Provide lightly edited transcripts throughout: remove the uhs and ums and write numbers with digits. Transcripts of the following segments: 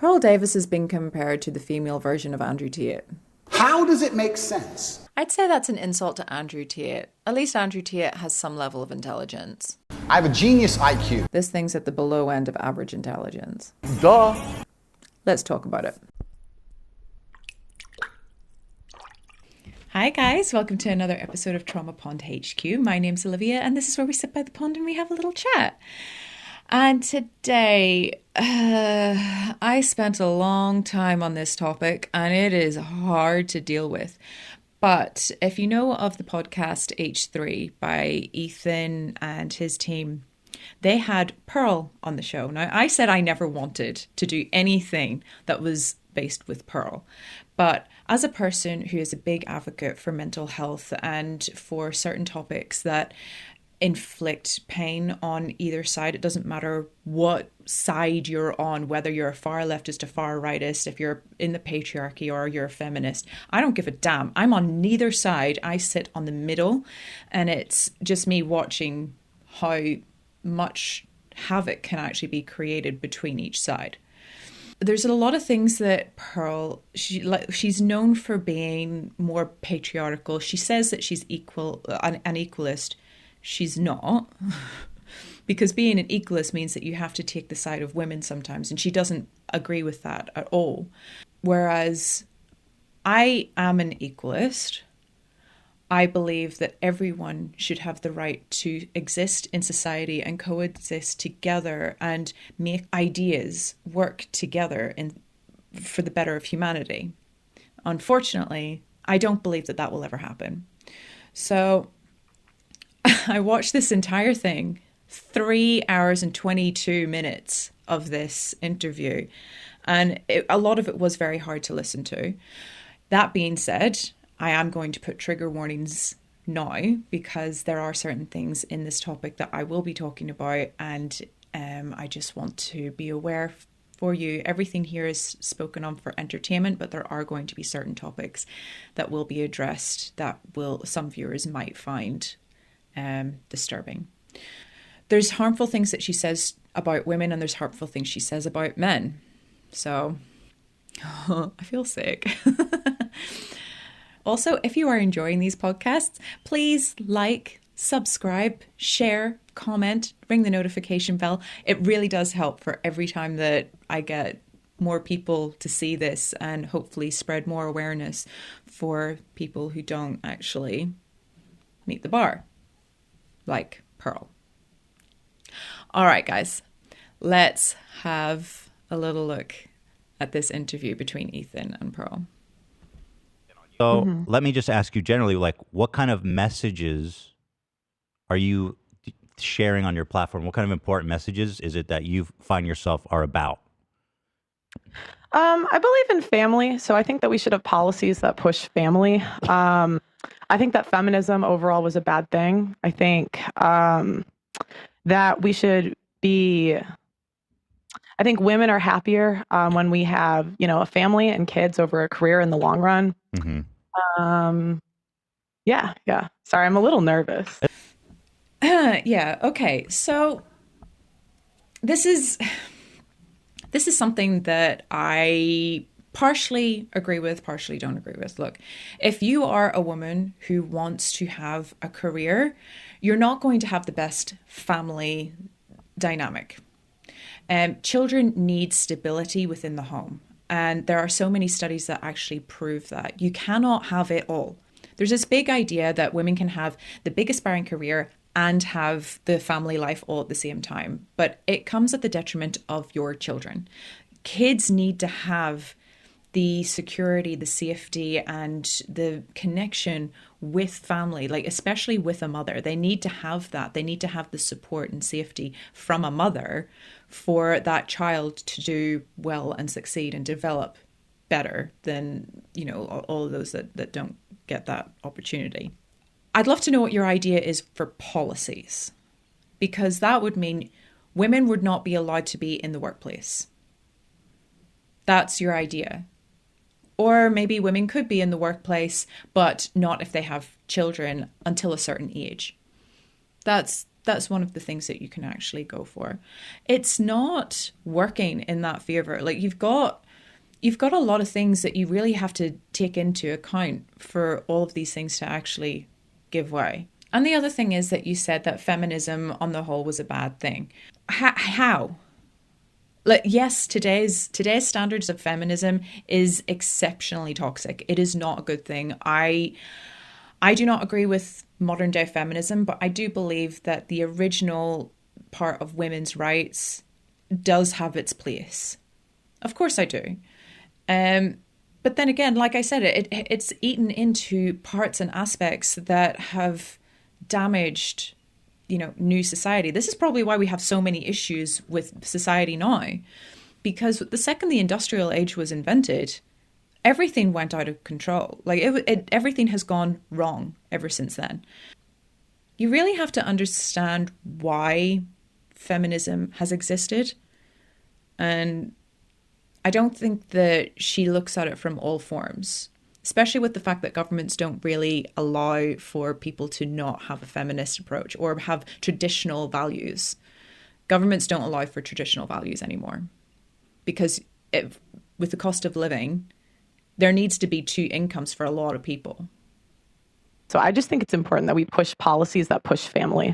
Pearl Davis has been compared to the female version of Andrew Tate. How does it make sense? I'd say that's an insult to Andrew Tate. At least Andrew Tate has some level of intelligence. I have a genius IQ. This thing's at the below end of average intelligence. Duh. Let's talk about it. Hi guys, welcome to another episode of Trauma Pond HQ. My name's Olivia and this is where we sit by the pond and we have a little chat. And today, I spent a long time on this topic and it is hard to deal with. But if you know of the podcast H3 by Ethan and his team, they had Pearl on the show. Now, I said I never wanted to do anything that was based with Pearl. But as a person who is a big advocate for mental health and for certain topics that inflict pain on either side, it doesn't matter what side you're on, whether you're a far leftist, a far rightist, if you're in the patriarchy or you're a feminist, I don't give a damn. I'm on neither side. I sit on the middle and it's just me watching how much havoc can actually be created between each side. There's a lot of things that Pearl, she's known for being more patriarchal. She says that she's an equalist. She's not, because being an equalist means that you have to take the side of women sometimes, and she doesn't agree with that at all. Whereas I am an equalist. I believe that everyone should have the right to exist in society and coexist together and make ideas work together for the better of humanity. Unfortunately, I don't believe that that will ever happen. So I watched this entire thing, 3 hours and 22 minutes of this interview, and a lot of it was very hard to listen to. That being said, I am going to put trigger warnings now because there are certain things in this topic that I will be talking about, and I just want to be aware for you. Everything here is spoken on for entertainment, but there are going to be certain topics that will be addressed that some viewers might find disturbing. There's harmful things that she says about women and there's harmful things she says about men. So I feel sick. Also, if you are enjoying these podcasts, please like, subscribe, share, comment, ring the notification bell. It really does help for every time that I get more people to see this and hopefully spread more awareness for people who don't actually meet the bar, like Pearl. All right, guys, let's have a little look at this interview between Ethan and Pearl. So let me just ask you generally, like, what kind of messages are you sharing on your platform? What kind of important messages is it that you find yourself are about? I believe in family, so I think that we should have policies that push family. I think that feminism overall was a bad thing. I think that we should be... I think women are happier when we have, a family and kids over a career in the long run. Mm-hmm. Yeah. Sorry, I'm a little nervous. Yeah. Okay. So this is something that I partially agree with, partially don't agree with. Look, if you are a woman who wants to have a career, you're not going to have the best family dynamic. Children need stability within the home. And there are so many studies that actually prove that. You cannot have it all. There's this big idea that women can have the big aspiring career and have the family life all at the same time. But it comes at the detriment of your children. Kids need to have the security, the safety, and the connection with family, like especially with a mother. They need to have that. They need to have the support and safety from a mother for that child to do well and succeed and develop better than, all of those that don't get that opportunity. I'd love to know what your idea is for policies, because that would mean women would not be allowed to be in the workplace. That's your idea. Or maybe women could be in the workplace, but not if they have children until a certain age. That's That's one of the things that you can actually go for. It's not working in that favor. Like you've got a lot of things that you really have to take into account for all of these things to actually give way. And the other thing is that you said that feminism on the whole was a bad thing. How? Like, yes, today's standards of feminism is exceptionally toxic. It is not a good thing. I do not agree with modern day feminism, but I do believe that the original part of women's rights does have its place. Of course I do. But then again, like I said, it's eaten into parts and aspects that have damaged, new society. This is probably why we have so many issues with society now, because the second the industrial age was invented, everything went out of control. Like everything has gone wrong ever since then. You really have to understand why feminism has existed. And I don't think that she looks at it from all forms, especially with the fact that governments don't really allow for people to not have a feminist approach or have traditional values. Governments don't allow for traditional values anymore because with the cost of living, there needs to be two incomes for a lot of people. So I just think it's important that we push policies that push family.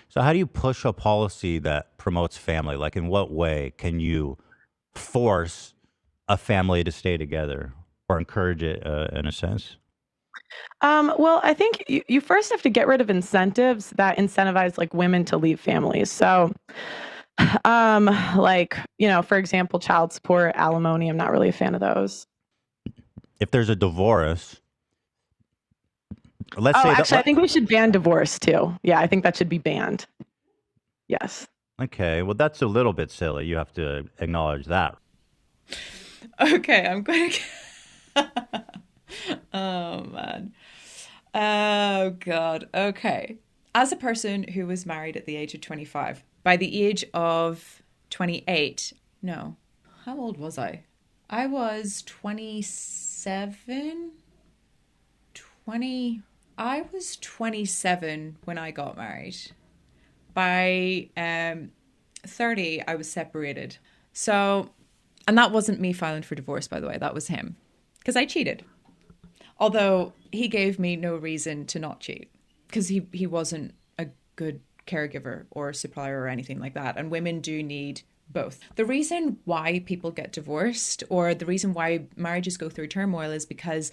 So how do you push a policy that promotes family? Like in what way can you force a family to stay together or encourage it in a sense? Well, I think you first have to get rid of incentives that incentivize like women to leave families. So, for example, child support, alimony, I'm not really a fan of those. If there's a divorce, I think we should ban divorce too. Yeah, I think that should be banned. Yes. Okay, well, that's a little bit silly. You have to acknowledge that. Okay, I'm going to... Oh, man. Oh, God. Okay. As a person who was married at the age of 25, by the age of 28, no, how old was I? I was 27, 20. I was 27 when I got married. By 30, I was separated. So, and that wasn't me filing for divorce, by the way. That was him. Because I cheated. Although he gave me no reason to not cheat. Because he wasn't a good caregiver or supplier or anything like that. And women do need both. The reason why people get divorced or the reason why marriages go through turmoil is because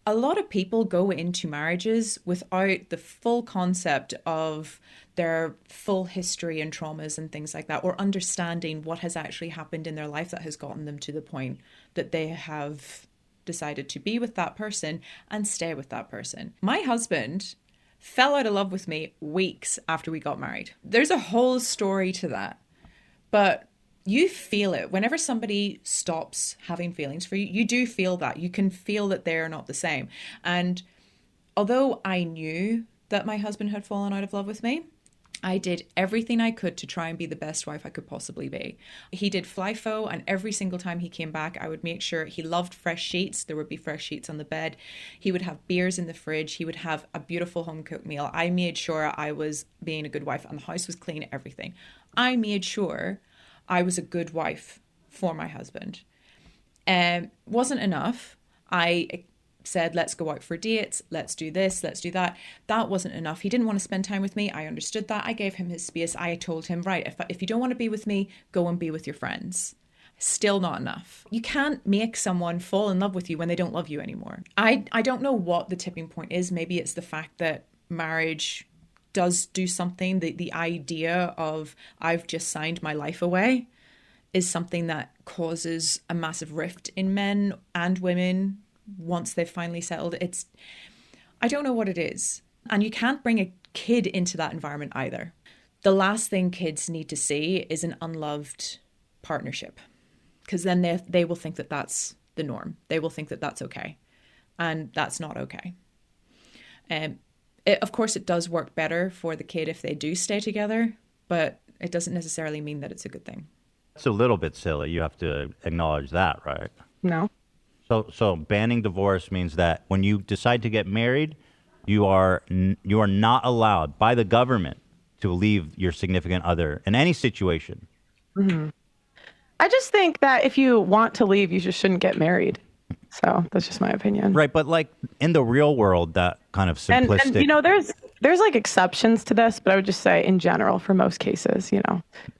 a lot of people go into marriages without the full concept of their full history and traumas and things like that, or understanding what has actually happened in their life that has gotten them to the point that they have decided to be with that person and stay with that person. My husband fell out of love with me weeks after we got married. There's a whole story to that, but you feel it. Whenever somebody stops having feelings for you, you do feel that. You can feel that they're not the same. And although I knew that my husband had fallen out of love with me, I did everything I could to try and be the best wife I could possibly be. He did FLIFO, and every single time he came back, I would make sure he loved fresh sheets. There would be fresh sheets on the bed. He would have beers in the fridge. He would have a beautiful home-cooked meal. I made sure I was being a good wife, and the house was clean, everything. I made sure I was a good wife for my husband. Wasn't enough. I said, let's go out for dates. Let's do this. Let's do that. That wasn't enough. He didn't want to spend time with me. I understood that. I gave him his space. I told him, right, if you don't want to be with me, go and be with your friends. Still not enough. You can't make someone fall in love with you when they don't love you anymore. I don't know what the tipping point is. Maybe it's the fact that marriage does do something. The idea of I've just signed my life away is something that causes a massive rift in men and women once they've finally settled. I don't know what it is. And you can't bring a kid into that environment either. The last thing kids need to see is an unloved partnership, because then they will think that that's the norm. They will think that that's okay. And that's not okay. Of course, it does work better for the kid if they do stay together, but it doesn't necessarily mean that it's a good thing. It's a little bit silly. You have to acknowledge that, right? No. So banning divorce means that when you decide to get married, you are not allowed by the government to leave your significant other in any situation? I just think that if you want to leave, you just shouldn't get married. So that's just my opinion. Right, but like in the real world, that kind of simplistic. And there's like exceptions to this, but I would just say in general, for most cases,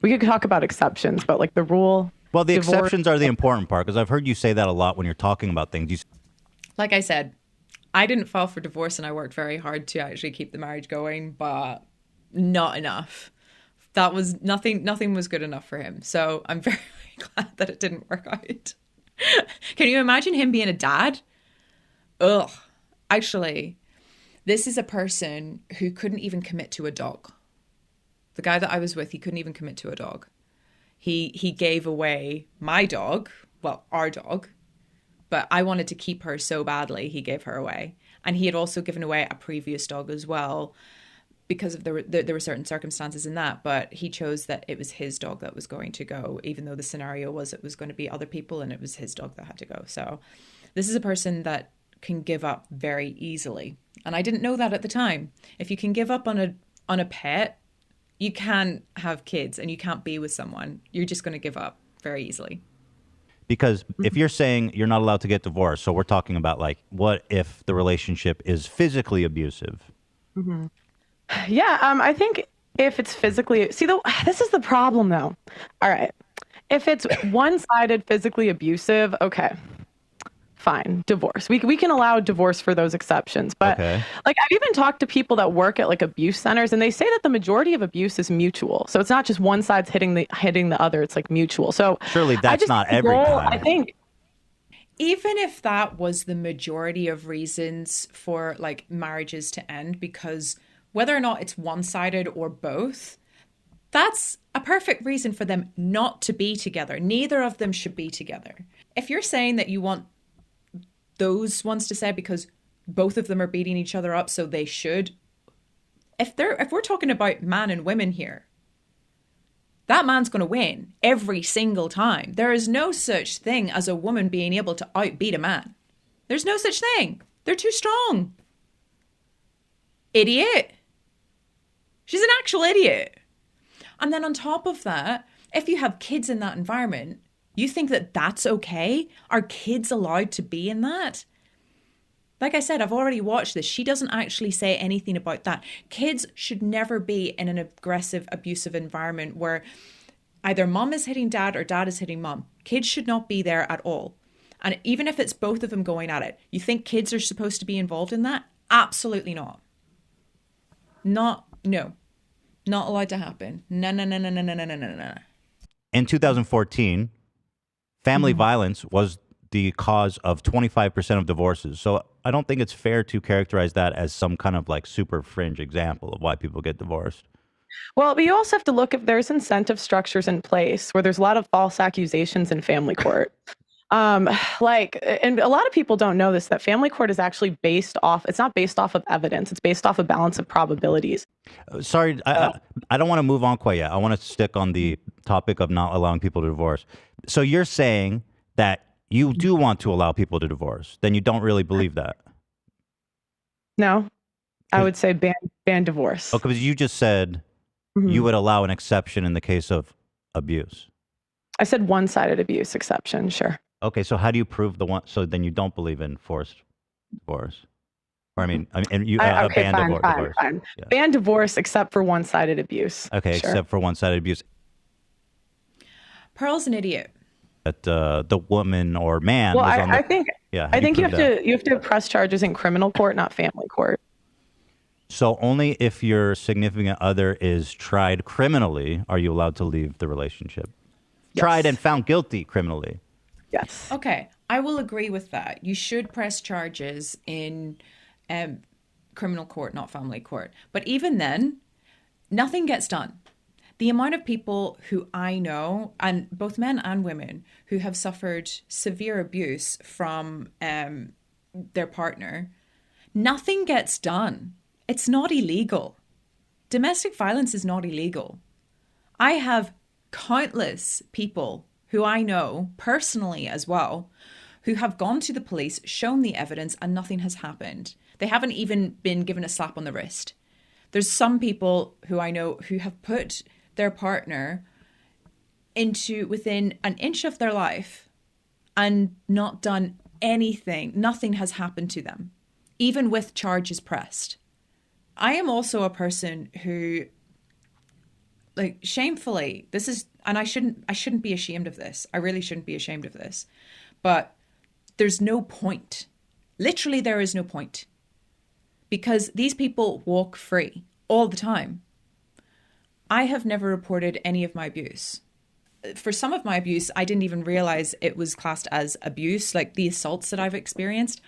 we could talk about exceptions, but like the rule. Well, the exceptions are the important part, because I've heard you say that a lot when you're talking about things. Like I said, I didn't file for divorce and I worked very hard to actually keep the marriage going, but not enough. That was nothing was good enough for him. So I'm very glad that it didn't work out. Can you imagine him being a dad? Ugh. Actually, this is a person who couldn't even commit to a dog. The guy that I was with, he couldn't even commit to a dog. He gave away my dog, well, our dog, but I wanted to keep her so badly, he gave her away. And he had also given away a previous dog as well, because there were certain circumstances in that, but he chose that it was his dog that was going to go, even though the scenario was it was going to be other people and it was his dog that had to go. So this is a person that can give up very easily. And I didn't know that at the time. If you can give up on a pet, you can't have kids and you can't be with someone. You're just going to give up very easily. Because if you're saying you're not allowed to get divorced, so we're talking about like, what if the relationship is physically abusive? Mm-hmm. Yeah, I think if it's physically, this is the problem though. All right. If it's one-sided physically abusive, okay, fine, divorce. We can allow divorce for those exceptions. But like I've even talked to people that work at like abuse centers, and they say that the majority of abuse is mutual. So it's not just one side's hitting the other, it's like mutual. So surely that's not every time. I think even if that was the majority of reasons for like marriages to end, because whether or not it's one-sided or both, that's a perfect reason for them not to be together. Neither of them should be together. If you're saying that you want those ones to say because both of them are beating each other up, so they should. If we're talking about man and women here, that man's going to win every single time. There is no such thing as a woman being able to outbeat a man. There's no such thing. They're too strong. Idiot. She's an actual idiot. And then on top of that, if you have kids in that environment, you think that that's okay? Are kids allowed to be in that? Like I said, I've already watched this. She doesn't actually say anything about that. Kids should never be in an aggressive, abusive environment where either mom is hitting dad or dad is hitting mom. Kids should not be there at all. And even if it's both of them going at it, you think kids are supposed to be involved in that? Absolutely not. No. Not allowed to happen. No. In 2014, family violence was the cause of 25% of divorces. So I don't think it's fair to characterize that as some kind of like super fringe example of why people get divorced. Well, but you also have to look if there's incentive structures in place where there's a lot of false accusations in family court. And a lot of people don't know this, that family court is actually it's not based off of evidence. It's based off a balance of probabilities. Sorry, I don't want to move on quite yet. I want to stick on the topic of not allowing people to divorce. So you're saying that you do want to allow people to divorce, then you don't really believe that? No, I would say ban divorce. Okay, because you just said you would allow an exception in the case of abuse. I said one-sided abuse exception, sure. Okay, so how do you prove the one? So then you don't believe in forced divorce, or ban divorce. Fine. Yeah. Ban divorce except for one-sided abuse. Okay, sure. Except for one-sided abuse. Pearl's an idiot. That the woman or man. Well, was on the, I think you have to press charges in criminal court, not family court. So only if your significant other is tried criminally are you allowed to leave the relationship. Yes. Tried and found guilty criminally. Yes. Okay, I will agree with that. You should press charges in criminal court, not family court. But even then, nothing gets done. The amount of people who I know, and both men and women, who have suffered severe abuse from their partner, nothing gets done. It's not illegal. Domestic violence is not illegal. I have countless people who I know personally as well, who have gone to the police, shown the evidence, and nothing has happened. They haven't even been given a slap on the wrist. There's some people who I know who have put their partner into within an inch of their life and not done anything. Nothing has happened to them, even with charges pressed. I am also a person who, like, shamefully, this is, and I shouldn't be ashamed of this. I really shouldn't be ashamed of this. But there's no point. Literally, there is no point. Because these people walk free all the time. I have never reported any of my abuse. For some of my abuse, I didn't even realize it was classed as abuse, like the assaults that I've experienced.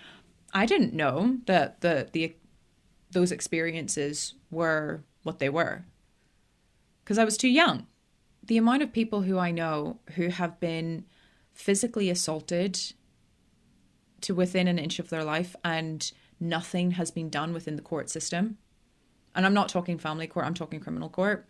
I didn't know that those experiences were what they were because I was too young. The amount of people who I know who have been physically assaulted to within an inch of their life and nothing has been done within the court system. And I'm not talking family court, I'm talking criminal court.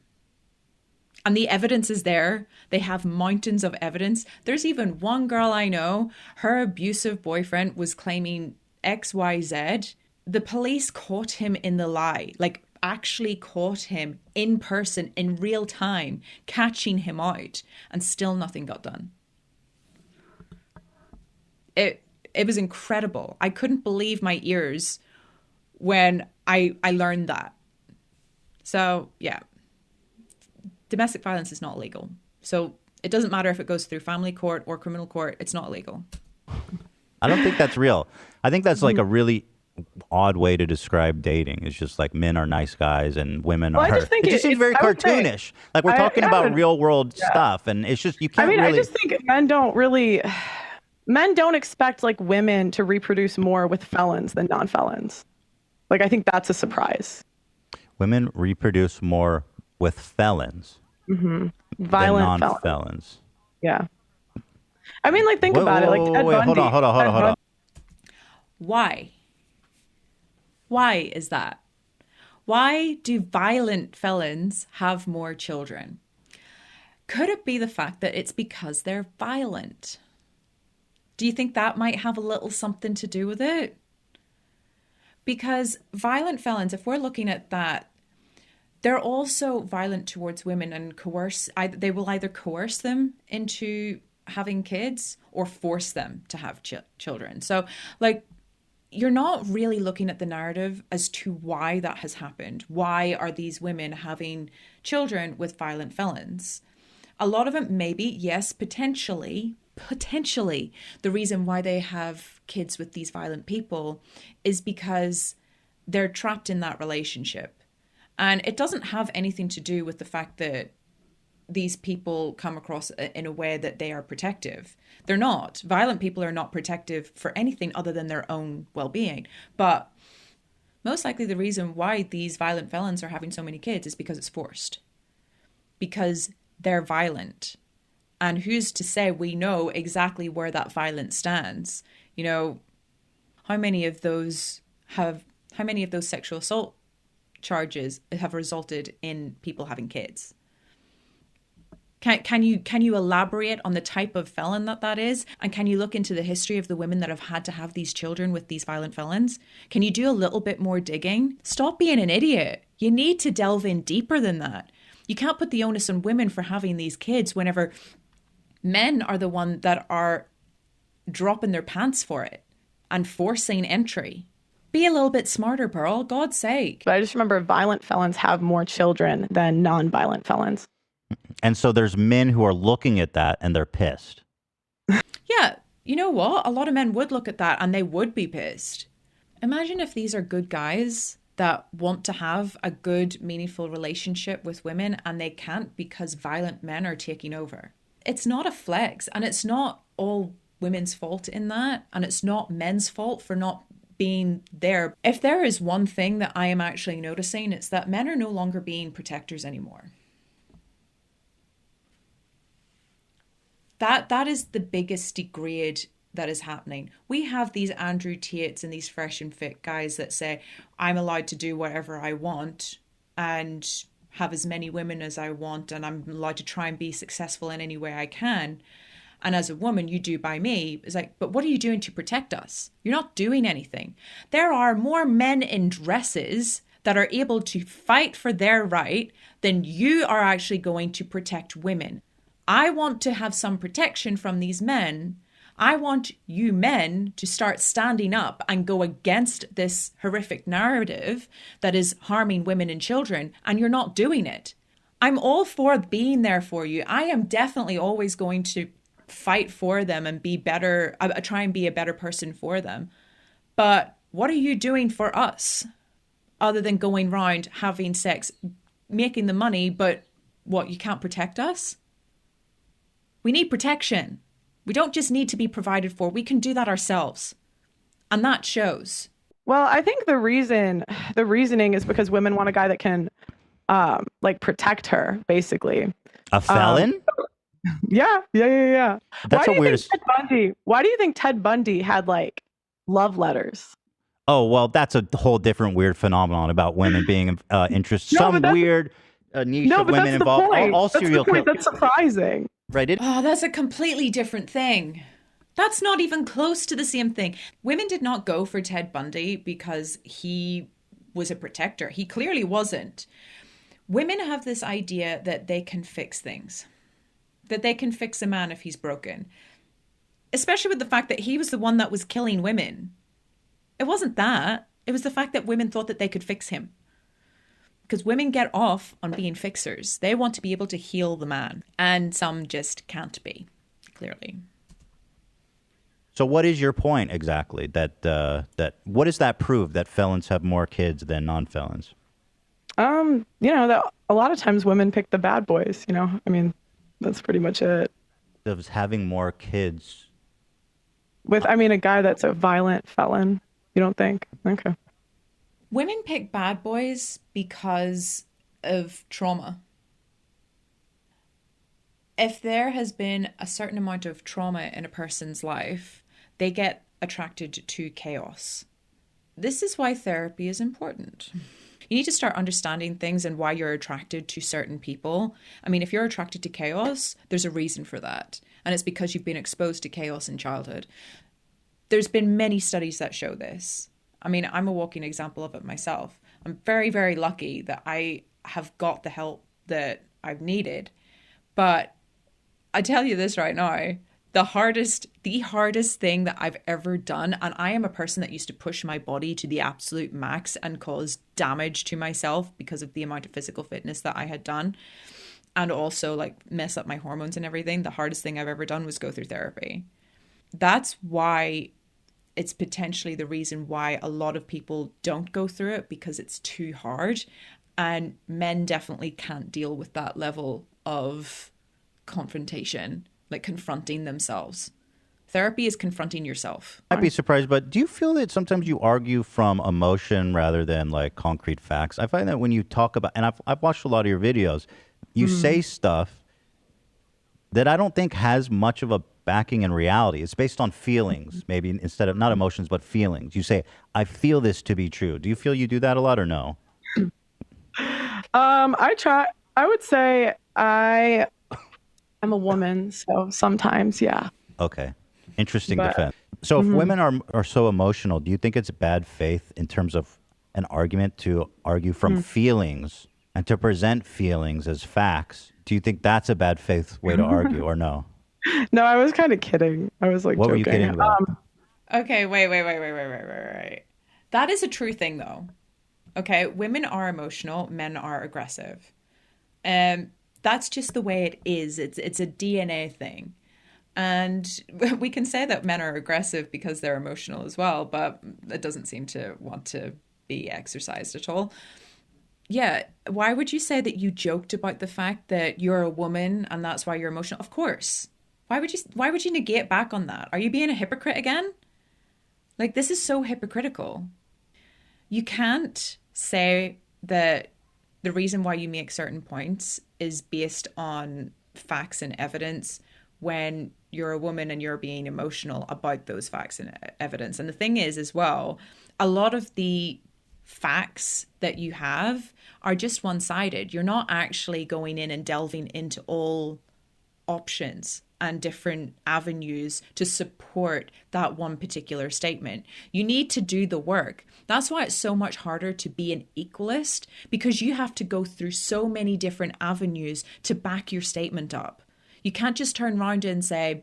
And the evidence is there. They have mountains of evidence. There's even one girl I know, her abusive boyfriend was claiming XYZ. The police caught him in the lie, like actually caught him in person, in real time, catching him out, and still nothing got done. It was incredible. I couldn't believe my ears when I learned that. So, yeah. Domestic violence is not illegal. So it doesn't matter if it goes through family court or criminal court, it's not illegal. I don't think that's real. I think that's like a really odd way to describe dating. It's just like men are nice guys and women are. I just think it just seems very cartoonish. Like we're talking about real world stuff, and it's just you can't. I just think men don't expect like women to reproduce more with felons than non-felons. Like I think that's a surprise. Women reproduce more with felons. Mm-hmm. Violent non-felons. Yeah. I mean, like, think about it. Like, Ted Bundy. Hold on. Why? Why is that? Why do violent felons have more children? Could it be the fact that it's because they're violent? Do you think that might have a little something to do with it? Because violent felons, if we're looking at that, they're also violent towards women and they will either coerce them into having kids or force them to have children. So, like, you're not really looking at the narrative as to why that has happened. Why are these women having children with violent felons? A lot of it maybe, yes, potentially, the reason why they have kids with these violent people is because they're trapped in that relationship. And it doesn't have anything to do with the fact that these people come across in a way that they are protective. They're not. Violent people are not protective for anything other than their own well-being. But most likely the reason why these violent felons are having so many kids is because it's forced. Because they're violent. And who's to say we know exactly where that violence stands? You know, how many of those sexual assault charges have resulted in people having kids? Can you elaborate on the type of felon that is? And can you look into the history of the women that have had to have these children with these violent felons? Can you do a little bit more digging? Stop being an idiot. You need to delve in deeper than that. You can't put the onus on women for having these kids whenever men are the one that are dropping their pants for it and forcing entry. Be a little bit smarter, Pearl, God's sake. But I just remember violent felons have more children than non-violent felons. And so there's men who are looking at that and they're pissed. Yeah, you know what? A lot of men would look at that and they would be pissed. Imagine if these are good guys that want to have a good, meaningful relationship with women and they can't because violent men are taking over. It's not a flex, and it's not all women's fault in that, and it's not men's fault for not being there. If there is one thing that I am actually noticing, it's that men are no longer being protectors anymore. That is the biggest degrade that is happening. We have these Andrew Tates and these fresh and fit guys that say, I'm allowed to do whatever I want and have as many women as I want, and I'm allowed to try and be successful in any way I can. And as a woman, you do by me. It's like, but what are you doing to protect us? You're not doing anything. There are more men in dresses that are able to fight for their right, then you are actually going to protect women. I want to have some protection from these men. I want you men to start standing up and go against this horrific narrative that is harming women and children, and you're not doing it. I'm all for being there for you. I am definitely always going to fight for them and be better, try and be a better person for them. But what are you doing for us other than going round having sex, making the money, but what, you can't protect us? We need protection. We don't just need to be provided for. We can do that ourselves. And that shows. Well, I think the reasoning is because women want a guy that can like protect her, basically. A felon? Yeah. That's a weird. Why do you think Ted Bundy had like love letters? Oh, well, that's a whole different weird phenomenon about women being interested. No, Some weird niche of women involved. All serial killers. That's surprising. Right? Oh, that's a completely different thing. That's not even close to the same thing. Women did not go for Ted Bundy because he was a protector. He clearly wasn't. Women have this idea that they can fix things, that they can fix a man if he's broken, especially with the fact that he was the one that was killing women. It wasn't that. It was the fact that women thought that they could fix him. Because women get off on being fixers. They want to be able to heal the man. And some just can't be, clearly. So what is your point exactly? That what does that prove, that felons have more kids than non-felons? That a lot of times women pick the bad boys, I mean, that's pretty much it. Of having more kids. With, a guy that's a violent felon, you don't think? Okay. Women pick bad boys because of trauma. If there has been a certain amount of trauma in a person's life, they get attracted to chaos. This is why therapy is important. You need to start understanding things and why you're attracted to certain people. If you're attracted to chaos, there's a reason for that. And it's because you've been exposed to chaos in childhood. There's been many studies that show this. I'm a walking example of it myself. I'm very, very lucky that I have got the help that I've needed. But I tell you this right now, the hardest thing that I've ever done, and I am a person that used to push my body to the absolute max and cause damage to myself because of the amount of physical fitness that I had done, and also like mess up my hormones and everything. The hardest thing I've ever done was go through therapy. That's why it's potentially the reason why a lot of people don't go through it, because it's too hard. And men definitely can't deal with that level of confrontation, like confronting themselves. Therapy is confronting yourself. I'd be surprised, but do you feel that sometimes you argue from emotion rather than like concrete facts? I find that when you talk about, and I've watched a lot of your videos, you say stuff that I don't think has much of a backing in reality. It's based on feelings, maybe instead of not emotions, but feelings. You say, I feel this to be true. Do you feel you do that a lot or no? I try. I would say I'm a woman, so sometimes, yeah. Okay. Interesting defense. So if women are so emotional, do you think it's bad faith in terms of an argument to argue from feelings and to present feelings as facts? Do you think that's a bad faith way to argue or no? No, I was kind of kidding. I was like, what joking. were you kidding about? Okay, wait. That is a true thing, though. Okay, women are emotional, men are aggressive. That's just the way it is. It's a DNA thing. And we can say that men are aggressive because they're emotional as well, but it doesn't seem to want to be exercised at all. Yeah, why would you say that you joked about the fact that you're a woman and that's why you're emotional? Of course. Why would you negate back on that? Are you being a hypocrite again? Like, this is so hypocritical. You can't say that the reason why you make certain points is based on facts and evidence when you're a woman and you're being emotional about those facts and evidence. And the thing is, as well, a lot of the facts that you have are just one-sided. You're not actually going in and delving into all options and different avenues to support that one particular statement. You need to do the work. That's why it's so much harder to be an equalist, because you have to go through so many different avenues to back your statement up. You can't just turn around and say,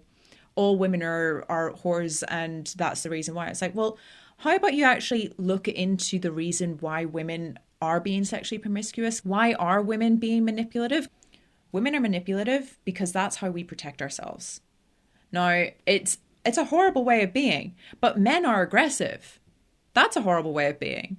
all women are whores and that's the reason why. It's like, well, how about you actually look into the reason why women are being sexually promiscuous? Why are women being manipulative? Women are manipulative because that's how we protect ourselves. Now, it's a horrible way of being, but men are aggressive. That's a horrible way of being.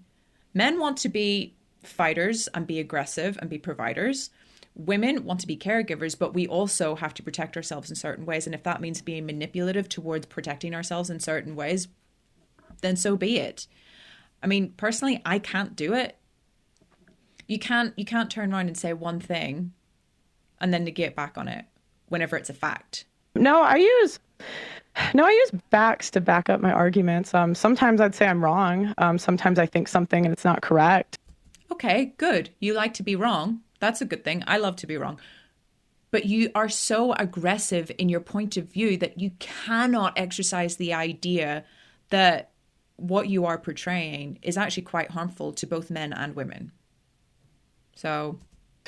Men want to be fighters and be aggressive and be providers. Women want to be caregivers, but we also have to protect ourselves in certain ways. And if that means being manipulative towards protecting ourselves in certain ways, then so be it. I mean, personally, I can't do it. You can't turn around and say one thing and then negate back on it whenever it's a fact. No, I use facts to back up my arguments. Sometimes I'd say I'm wrong. Sometimes I think something and it's not correct. Okay, good. You like to be wrong. That's a good thing. I love to be wrong. But you are so aggressive in your point of view that you cannot exercise the idea that what you are portraying is actually quite harmful to both men and women. So,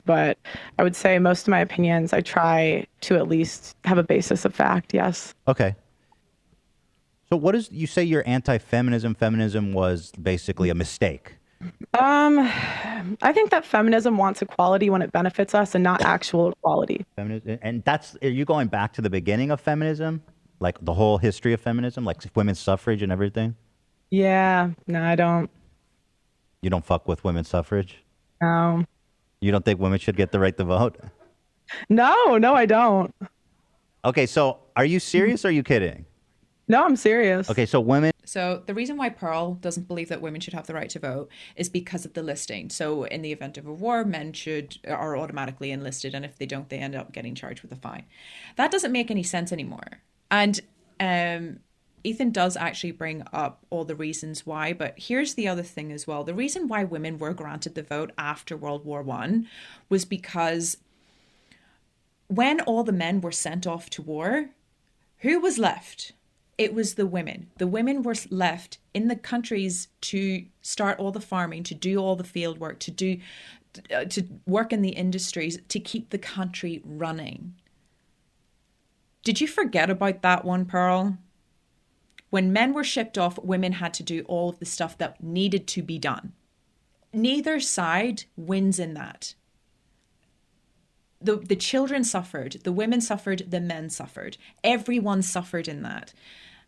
but I would say most of my opinions, I try to at least have a basis of fact. Yes. Okay. So what is, you say you're anti-feminism. Feminism was basically a mistake. I think that feminism wants equality when it benefits us and not actual equality. Feminism, and are you going back to the beginning of feminism? Like the whole history of feminism, like women's suffrage and everything? Yeah. No, I don't. You don't fuck with women's suffrage? No. You don't think women should get the right to vote? No, I don't. Okay, so are you serious or are you kidding? No, I'm serious. Okay, so women... So the reason why Pearl doesn't believe that women should have the right to vote is because of the listing. So in the event of a war, men are automatically enlisted, and if they don't, they end up getting charged with a fine. That doesn't make any sense anymore. And Ethan does actually bring up all the reasons why, but here's the other thing as well. The reason why women were granted the vote after World War I was because when all the men were sent off to war, who was left? It was the women. The women were left in the countries to start all the farming, to do all the field work, to work in the industries, to keep the country running. Did you forget about that one, Pearl? When men were shipped off, women had to do all of the stuff that needed to be done. Neither side wins in that. The children suffered, the women suffered, the men suffered. Everyone suffered in that.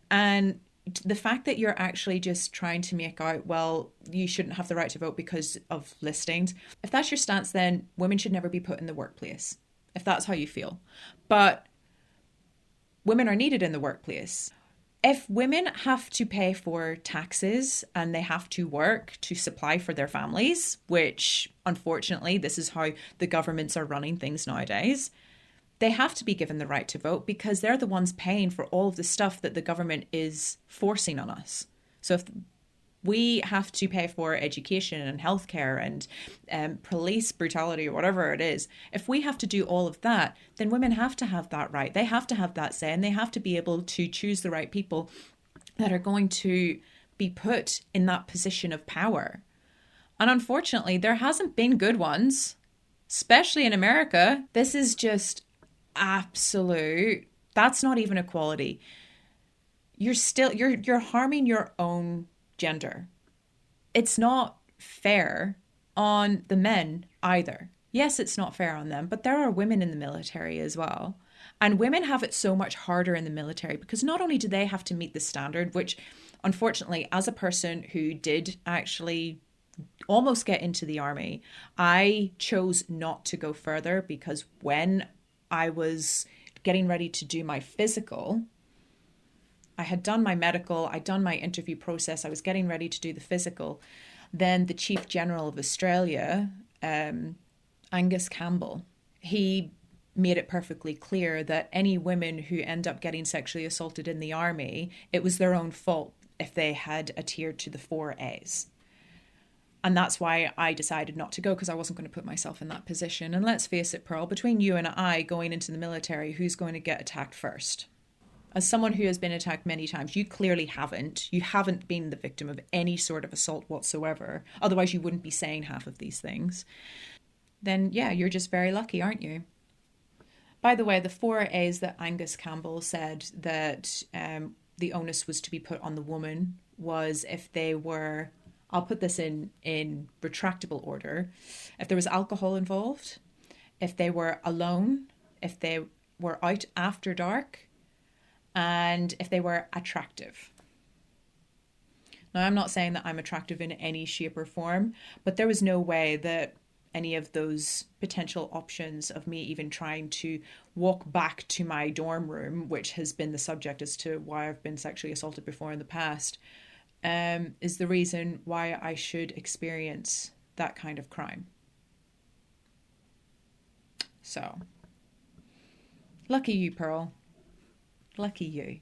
And the fact that you're actually just trying to make out, well, you shouldn't have the right to vote because of listings. If that's your stance, then women should never be put in the workplace, if that's how you feel. But women are needed in the workplace. If women have to pay for taxes and they have to work to supply for their families, which unfortunately, this is how the governments are running things nowadays, they have to be given the right to vote because they're the ones paying for all of the stuff that the government is forcing on us. So if we have to pay for education and healthcare and police brutality or whatever it is, if we have to do all of that, then women have to have that right. They have to have that say, and they have to be able to choose the right people that are going to be put in that position of power. And unfortunately, there hasn't been good ones, especially in America. This is just absolute. That's not even equality. You're harming your own gender. It's not fair on the men either. Yes, it's not fair on them, but there are women in the military as well. And women have it so much harder in the military because not only do they have to meet the standard, which unfortunately, as a person who did actually almost get into the army, I chose not to go further because when I was getting ready to do my physical, I had done my medical, I'd done my interview process, I was getting ready to do the physical. Then the Chief General of Australia, Angus Campbell, he made it perfectly clear that any women who end up getting sexually assaulted in the army, it was their own fault if they had adhered to the 4 A's. And that's why I decided not to go, because I wasn't going to put myself in that position. And let's face it, Pearl, between you and I going into the military, who's going to get attacked first? As someone who has been attacked many times, you clearly haven't. You haven't been the victim of any sort of assault whatsoever. Otherwise, you wouldn't be saying half of these things. Then, yeah, you're just very lucky, aren't you? By the way, the 4 A's that Angus Campbell said that the onus was to be put on the woman was if they were, I'll put this in retractable order, if there was alcohol involved, if they were alone, if they were out after dark, and if they were attractive. Now, I'm not saying that I'm attractive in any shape or form, but there was no way that any of those potential options of me even trying to walk back to my dorm room, which has been the subject as to why I've been sexually assaulted before in the past, is the reason why I should experience that kind of crime. So, lucky you, Pearl. Lucky you.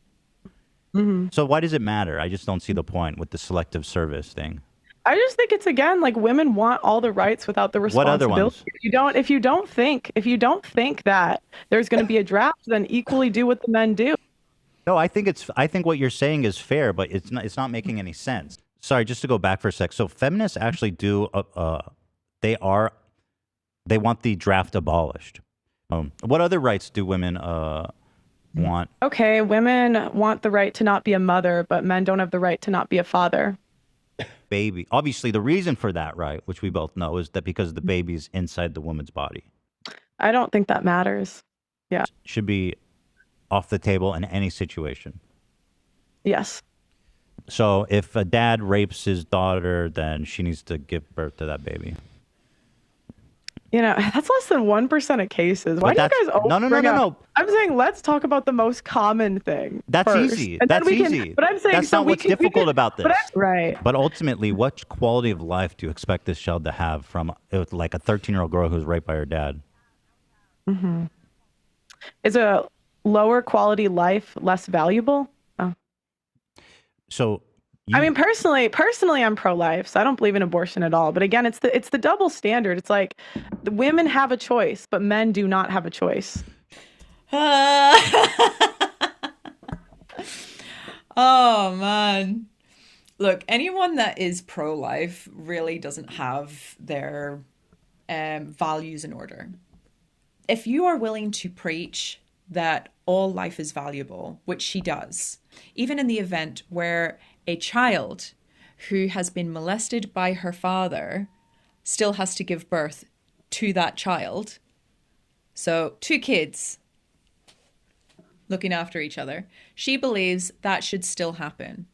Mm-hmm. So why does it matter? I just don't see the point with the selective service thing. I just think it's, again, like, women want all the rights without the responsibility. What other ones? If you don't think that there's going to be a draft, then equally do what the men do. No, I think what you're saying is fair, but it's not making any sense. Sorry, just to go back for a sec. So feminists actually do they want the draft abolished. What other rights do women want? Okay, women want the right to not be a mother, but men don't have the right to not be a father. Baby. Obviously, the reason for that, right, which we both know, is that because the baby's inside the woman's body. I don't think that matters. Yeah. Should be off the table in any situation. Yes. So if a dad rapes his daughter, then she needs to give birth to that baby. You know, that's less than 1% of cases. Why do you guys always No. I'm saying let's talk about the most common thing. That's first, easy. And That's then we easy. Can, but I'm saying that's so not what's difficult about this. Right. But ultimately, what quality of life do you expect this child to have from like a 13-year-old girl who's raped by her dad? Mm-hmm. Is a lower quality life less valuable? Oh. So. I mean, personally, I'm pro-life, so I don't believe in abortion at all. But again, it's the double standard. It's like the women have a choice, but men do not have a choice. Oh, man. Look, anyone that is pro-life really doesn't have their values in order. If you are willing to preach that all life is valuable, which she does, even in the event where a child who has been molested by her father still has to give birth to that child. So 2 kids looking after each other. She believes that should still happen.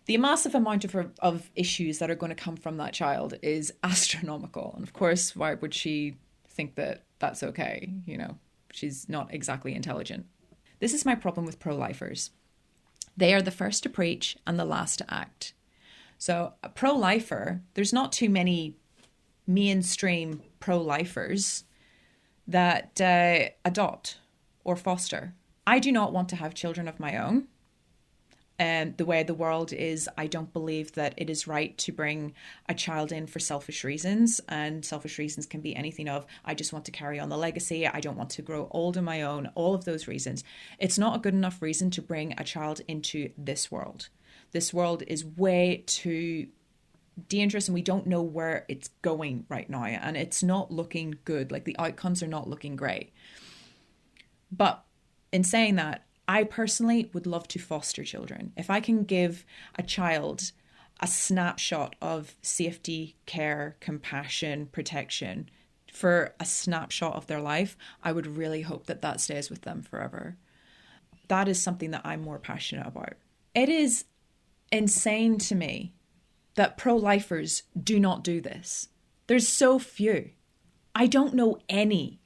The massive amount of issues that are going to come from that child is astronomical. And of course, why would she think that that's okay? You know, she's not exactly intelligent. This is my problem with pro-lifers. They are the first to preach and the last to act. So a pro-lifer, there's not too many mainstream pro-lifers that adopt or foster. I do not want to have children of my own. And the way the world is, I don't believe that it is right to bring a child in for selfish reasons. And selfish reasons can be anything of, I just want to carry on the legacy. I don't want to grow old on my own. All of those reasons. It's not a good enough reason to bring a child into this world. This world is way too dangerous and we don't know where it's going right now. And it's not looking good. Like the outcomes are not looking great. But in saying that, I personally would love to foster children. If I can give a child a snapshot of safety, care, compassion, protection for a snapshot of their life, I would really hope that that stays with them forever. That is something that I'm more passionate about. It is insane to me that pro-lifers do not do this. There's so few. I don't know any.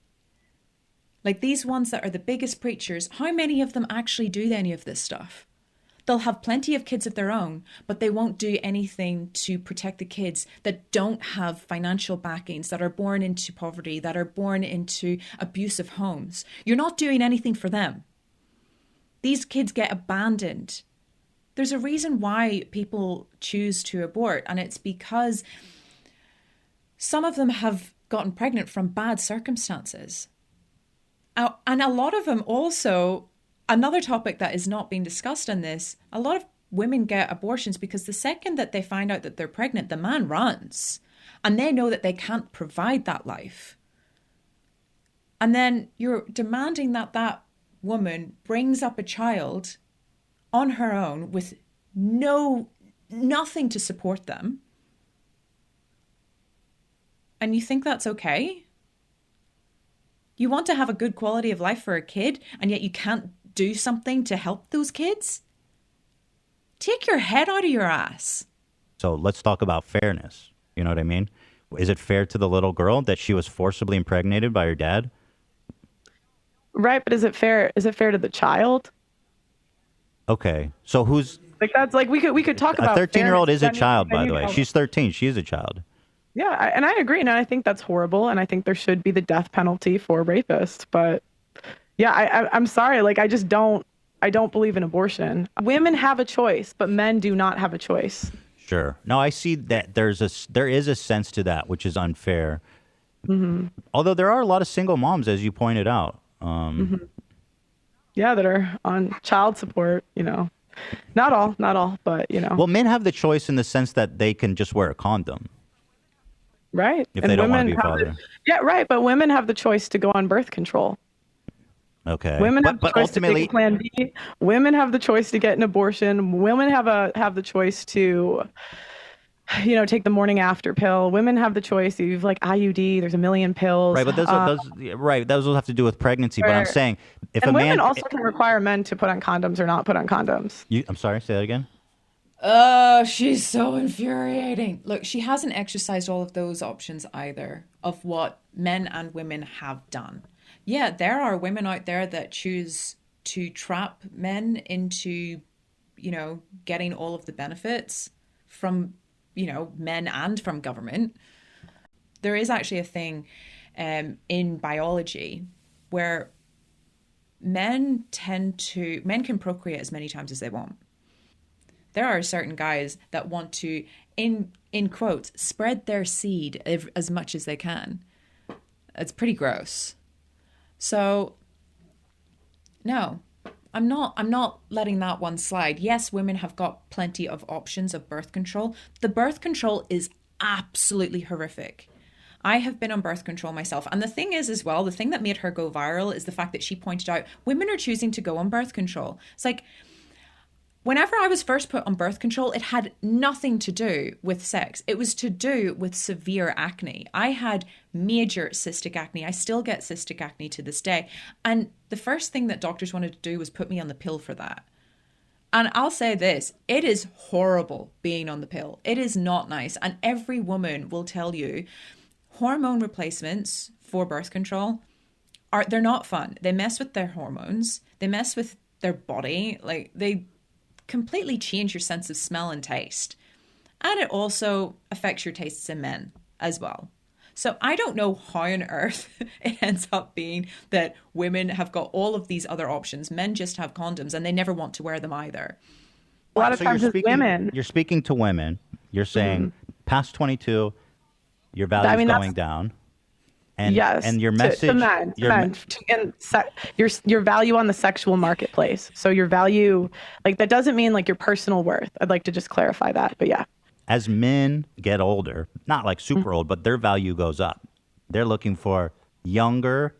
Like these ones that are the biggest preachers, how many of them actually do any of this stuff? They'll have plenty of kids of their own, but they won't do anything to protect the kids that don't have financial backings, that are born into poverty, that are born into abusive homes. You're not doing anything for them. These kids get abandoned. There's a reason why people choose to abort, and it's because some of them have gotten pregnant from bad circumstances. And a lot of them also, another topic that is not being discussed in this, a lot of women get abortions because the second that they find out that they're pregnant, the man runs. And they know that they can't provide that life. And then you're demanding that that woman brings up a child on her own with nothing to support them. And you think that's okay? You want to have a good quality of life for a kid, and yet you can't do something to help those kids? Take your head out of your ass. So let's talk about fairness. You know what I mean? Is it fair to the little girl that she was forcibly impregnated by her dad? Right, but is it fair? Is it fair to the child? Okay, so who's Like, that's like, we could talk about a 13-year-old fairness. is a child, by the way. Know. She's 13. She is a child. Yeah, and I agree, and I think that's horrible, and I think there should be the death penalty for rapists. But yeah, I'm sorry, like, I don't believe in abortion. Women have a choice, but men do not have a choice. Sure. No, I see that there is a sense to that which is unfair. Mm-hmm. Although there are a lot of single moms, as you pointed out. Yeah, that are on child support. You know, not all, but you know. Well, men have the choice in the sense that they can just wear a condom. Right. If they don't want to be a father. Yeah, right. But women have the choice to go on birth control. Okay. Women have the choice ultimately, to take Plan B. Women have the choice to get an abortion. Women have the choice to, you know, take the morning after pill. Women have the choice. You've like IUD. There's a million pills. right, but those will have to do with pregnancy. But I'm saying if and a man women also can require men to put on condoms or not put on condoms. I'm sorry. Say that again. Oh, she's so infuriating. Look, she hasn't exercised all of those options either of what men and women have done. Yeah, there are women out there that choose to trap men into, you know, getting all of the benefits from, you know, men and from government. There is actually a thing in biology where men can procreate as many times as they want. There are certain guys that want to, in quotes, spread their seed as much as they can. It's pretty gross. So, no, I'm not letting that one slide. Yes, women have got plenty of options of birth control. The birth control is absolutely horrific. I have been on birth control myself. And the thing is as well, the thing that made her go viral is the fact that she pointed out women are choosing to go on birth control. It's like, whenever I was first put on birth control, it had nothing to do with sex. It was to do with severe acne. I had major cystic acne. I still get cystic acne to this day. And the first thing that doctors wanted to do was put me on the pill for that. And I'll say this, it is horrible being on the pill. It is not nice. And every woman will tell you, hormone replacements for birth control they're not fun. They mess with their hormones. They mess with their body. Like, they completely change your sense of smell and taste. And it also affects your tastes in men as well. So I don't know how on earth it ends up being that women have got all of these other options. Men just have condoms and they never want to wear them either. A lot of times it's women. You're speaking to women. You're saying past 22, your value's going down. And, yes, and your message, to men, and your value on the sexual marketplace. So your value, like, that doesn't mean like your personal worth. I'd like to just clarify that. But yeah, as men get older, not like super old, but their value goes up. They're looking for younger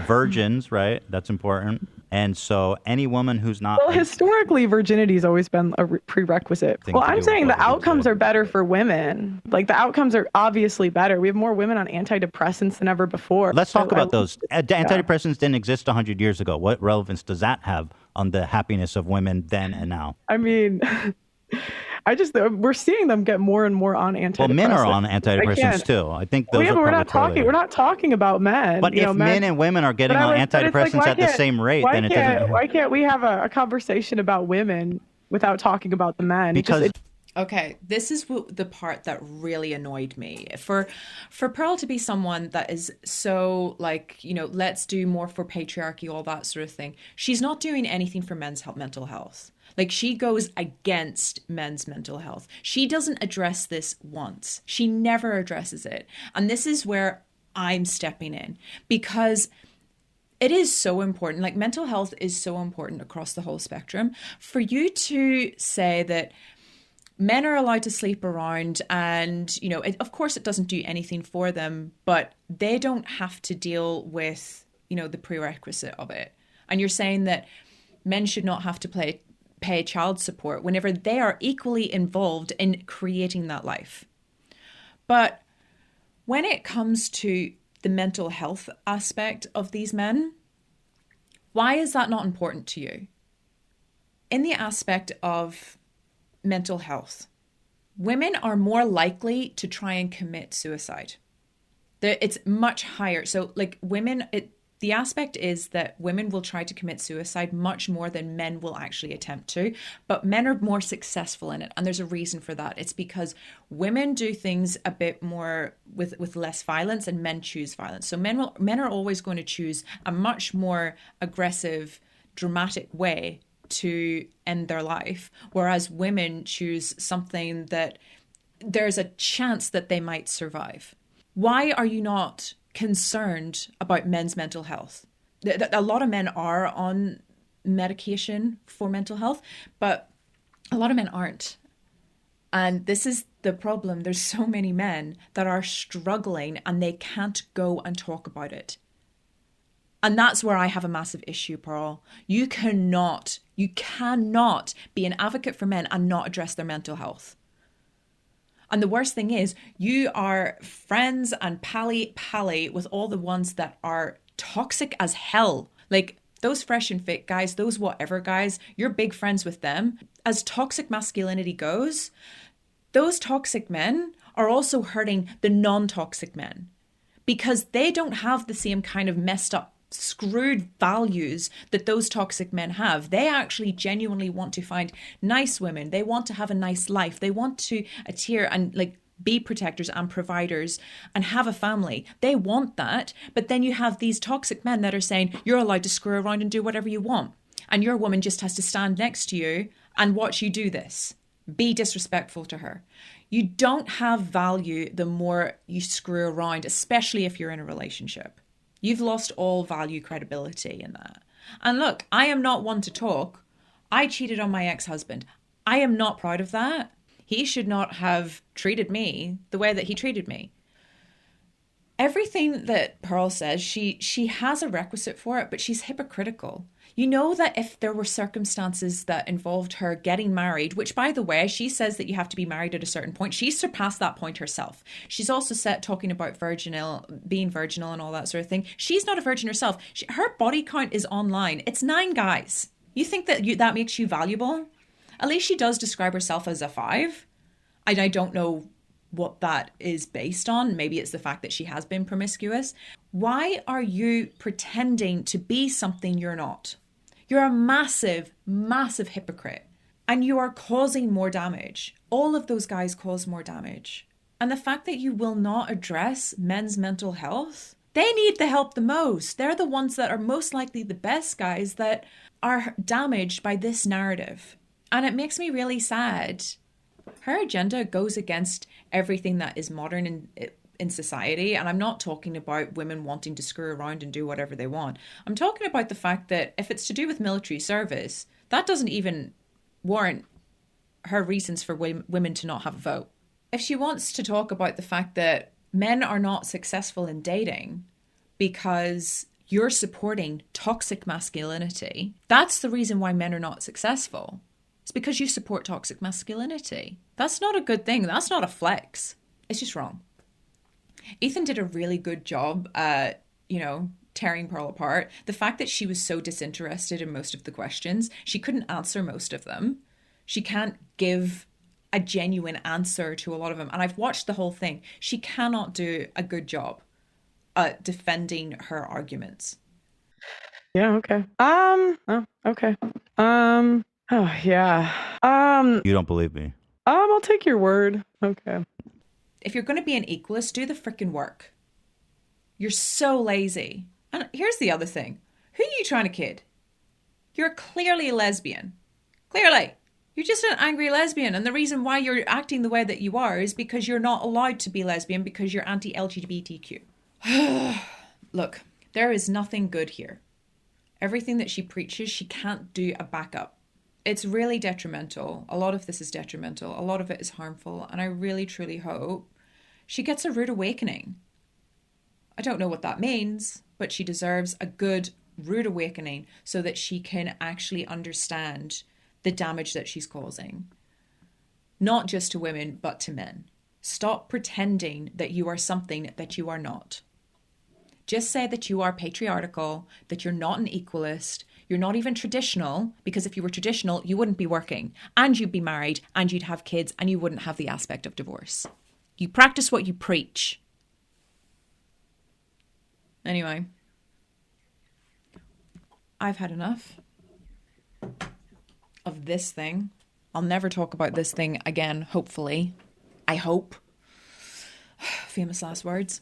virgins, right? That's important. And so any woman who's not... Well, historically, virginity has always been a prerequisite. Well, I'm saying the outcomes are better for women. Like, the outcomes are obviously better. We have more women on antidepressants than ever before. Let's talk about those. Antidepressants didn't exist 100 years ago. What relevance does that have on the happiness of women then and now? I mean... we're seeing them get more and more on antidepressants. Well, men are on antidepressants too. I think those are we're not talking about men. But if men and women are getting on antidepressants at the same rate, then it doesn't. Why can't we have a conversation about women without talking about the men? Because okay, this is the part that really annoyed me. For Pearl to be someone that is so like, you know, let's do more for patriarchy, all that sort of thing. She's not doing anything for men's mental health. Like, she goes against men's mental health. She doesn't address this once. She never addresses it. And this is where I'm stepping in, because it is so important. Like, mental health is so important across the whole spectrum. For you to say that men are allowed to sleep around and, you know, of course it doesn't do anything for them, but they don't have to deal with, you know, the prerequisite of it. And you're saying that men should not have to pay child support whenever they are equally involved in creating that life. But when it comes to the mental health aspect of these men, why is that not important to you? In the aspect of mental health, women are more likely to try and commit suicide. It's much higher. So like women, the aspect is that women will try to commit suicide much more than men will actually attempt to, but men are more successful in it. And there's a reason for that. It's because women do things a bit more with less violence, and men choose violence. So men are always going to choose a much more aggressive, dramatic way to end their life, whereas women choose something that there's a chance that they might survive. Why are you not concerned about men's mental health? A lot of men are on medication for mental health, but a lot of men aren't. And this is the problem. There's so many men that are struggling and they can't go and talk about it. And that's where I have a massive issue, Pearl. You cannot be an advocate for men and not address their mental health. And the worst thing is, you are friends and pally with all the ones that are toxic as hell. Like those fresh and fit guys, those whatever guys, you're big friends with them. As toxic masculinity goes, those toxic men are also hurting the non-toxic men because they don't have the same kind of messed up, screwed values that those toxic men have. They actually genuinely want to find nice women. They want to have a nice life. They want to adhere and like be protectors and providers and have a family. They want that. But then you have these toxic men that are saying you're allowed to screw around and do whatever you want. And your woman just has to stand next to you and watch you do this. Be disrespectful to her. You don't have value the more you screw around, especially if you're in a relationship. You've lost all value, credibility in that. And look, I am not one to talk. I cheated on my ex-husband. I am not proud of that. He should not have treated me the way that he treated me. Everything that Pearl says, she has a requisite for it, but she's hypocritical. You know that if there were circumstances that involved her getting married, which by the way, she says that you have to be married at a certain point. She's surpassed that point herself. She's also talking about being virginal and all that sort of thing. She's not a virgin herself. Her body count is online. It's 9 guys. You think that that makes you valuable? At least she does describe herself as a 5. I don't know what that is based on. Maybe it's the fact that she has been promiscuous. Why are you pretending to be something you're not? You're a massive, massive hypocrite, and you are causing more damage. All of those guys cause more damage. And the fact that you will not address men's mental health, they need the help the most. They're the ones that are most likely the best guys that are damaged by this narrative. And it makes me really sad. Her agenda goes against everything that is modern in society. And I'm not talking about women wanting to screw around and do whatever they want. I'm talking about the fact that if it's to do with military service, that doesn't even warrant her reasons for women to not have a vote. If she wants to talk about the fact that men are not successful in dating because you're supporting toxic masculinity, that's the reason why men are not successful. It's because you support toxic masculinity. That's not a good thing. That's not a flex. It's just wrong. Ethan did a really good job at, tearing Pearl apart. The fact that she was so disinterested in most of the questions, she couldn't answer most of them. She can't give a genuine answer to a lot of them. And I've watched the whole thing. She cannot do a good job at defending her arguments. Yeah, okay. Okay. Oh, yeah. You don't believe me? I'll take your word. Okay. If you're going to be an equalist, do the freaking work. You're so lazy. And here's the other thing. Who are you trying to kid? You're clearly a lesbian. Clearly. You're just an angry lesbian. And the reason why you're acting the way that you are is because you're not allowed to be lesbian because you're anti-LGBTQ. Look, there is nothing good here. Everything that she preaches, she can't do a backup. It's really detrimental. A lot of this is detrimental. A lot of it is harmful. And I really, truly hope she gets a rude awakening. I don't know what that means, but she deserves a good rude awakening so that she can actually understand the damage that she's causing. Not just to women, but to men. Stop pretending that you are something that you are not. Just say that you are patriarchal, that you're not an equalist, you're not even traditional, because if you were traditional, you wouldn't be working, and you'd be married, and you'd have kids, and you wouldn't have the aspect of divorce. You practice what you preach. Anyway, I've had enough of this thing. I'll never talk about this thing again, hopefully. I hope. Famous last words.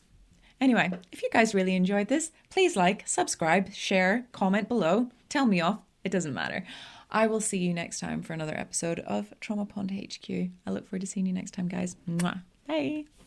Anyway, if you guys really enjoyed this, please like, subscribe, share, comment below. Tell me off. It doesn't matter. I will see you next time for another episode of Trauma Pond HQ. I look forward to seeing you next time, guys. Mwah. Bye.